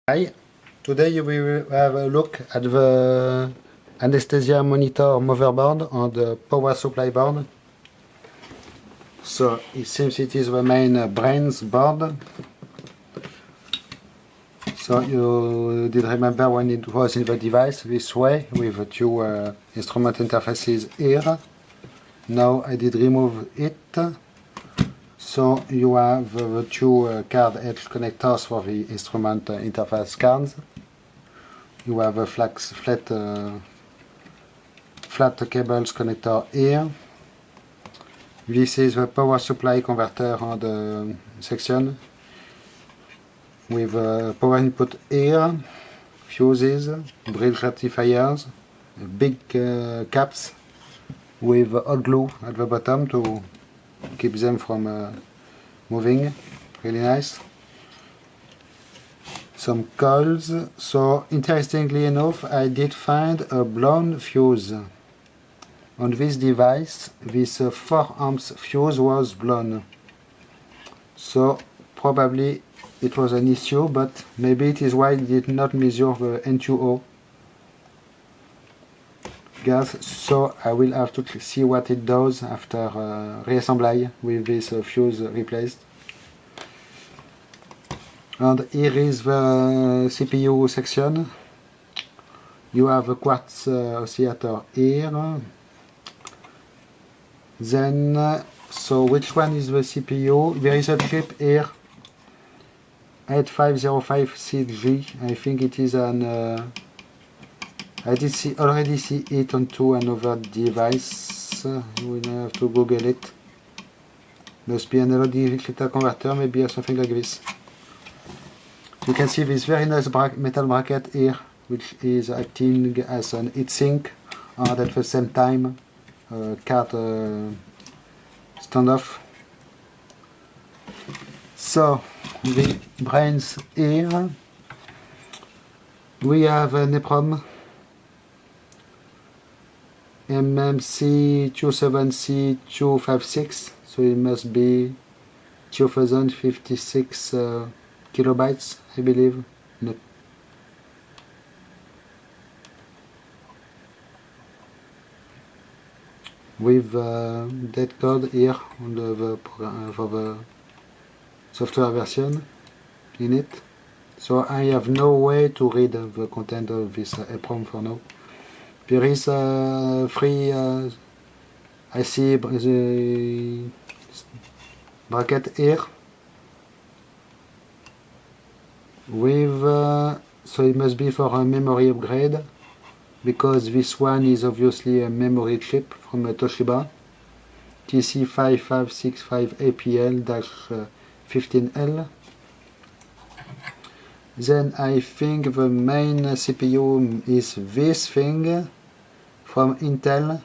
Hi, today we will have a look at the anesthesia monitor motherboard on the power supply board. So it seems it is the main brains board. So you did remember when it was in the device this way with the two instrument interfaces here. Now I did remove it. So you have the two card edge connectors for the instrument interface cards. You have a flat cables connector here. This is the power supply converter on the section with power input here, fuses, bridge rectifiers, big caps with hot glue at the bottom to keep them from moving. Really nice. Some coils. So interestingly enough, I did find a blown fuse. On this device, this 4 amps fuse was blown. So probably it was an issue, but maybe it is why it did not measure the N2O gas. So I will have to see what it does after reassembly with this fuse replaced. And here is the CPU section. You have a quartz oscillator here. Then, so which one is the CPU? There is a chip here, 8505CG. I think it is an. I did already see it onto another device. We will have to Google it. Must be an analog digital converter, maybe or something like this. You can see this very nice metal bracket here, which is acting as an heatsink and at the same time card standoff. So the brains here, we have an EEPROM MMC27C256, so it must be 2056 kilobytes, I believe. No. With that code here on for the software version in it. So I have no way to read the content of this EEPROM for now. There is a free IC bracket here with so it must be for a memory upgrade, because this one is obviously a memory chip from Toshiba, TC5565APL-15L. Then I think the main CPU is this thing from Intel,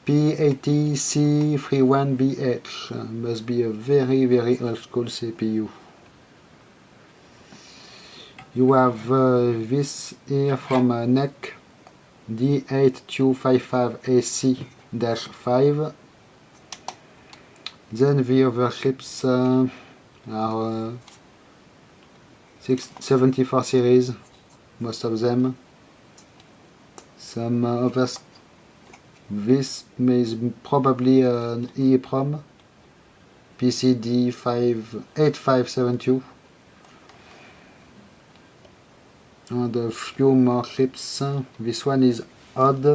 P80C31BH. Must be a very old school CPU. You have this here from NEC, D8255AC-5. Then the other chips are 674 series, most of them. Some others. This is probably an EEPROM, PCD8572. And a few more chips. This one is odd.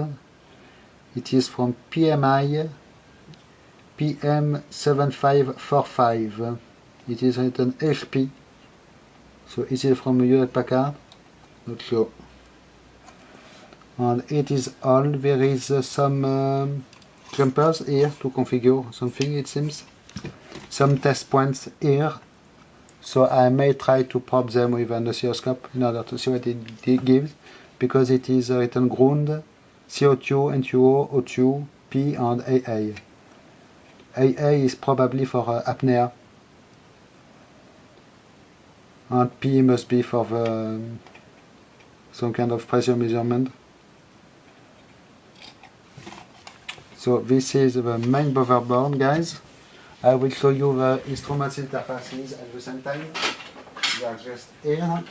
It is from PMI, PM7545. It is written HP. So is it from Hewlett Packard? Not sure. And it is all. There is some jumpers here to configure something, it seems. Some test points here. So I may try to probe them with an oscilloscope in order to see what it gives, because it is written ground, CO2, N2O, O2, P and AA. AA is probably for apnea, and P must be for some kind of pressure measurement. So this is the main motherboard, guys. I will show you the instruments interfaces at the same time. They are just here.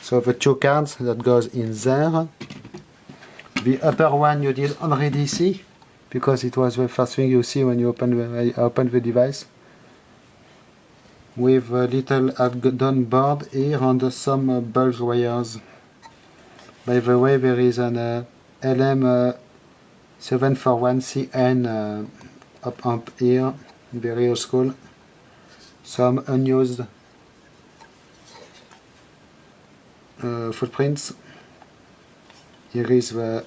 So the two cards that goes in there. The upper one you did already see, because it was the first thing you see when you open the device. With a little add-on board here and some bulge wires. By the way, there is an LM741CN up amp here, very old school. Some unused footprints. Here is the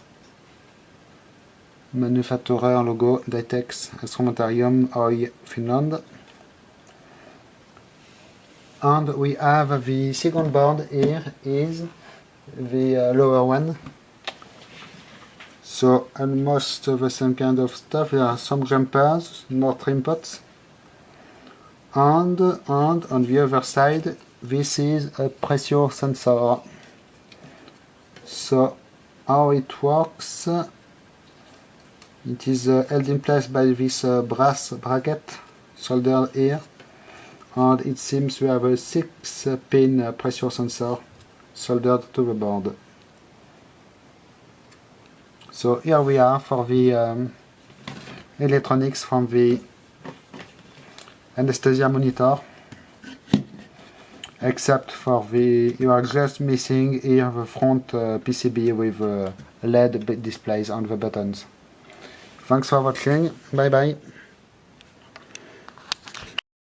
manufacturer logo, Ditex Instrumentarium Oy, Finland. And we have the second board here is the lower one. So almost the same kind of stuff. There are some jumpers, more trim pots. And on the other side, this is a pressure sensor. So how it works, it is held in place by this brass bracket soldered here, and it seems we have a 6-pin pressure sensor soldered to the board. So here we are for the electronics from the anesthesia monitor, except for the, you are just missing here the front PCB with LED displays on the buttons. Thanks for watching, bye bye.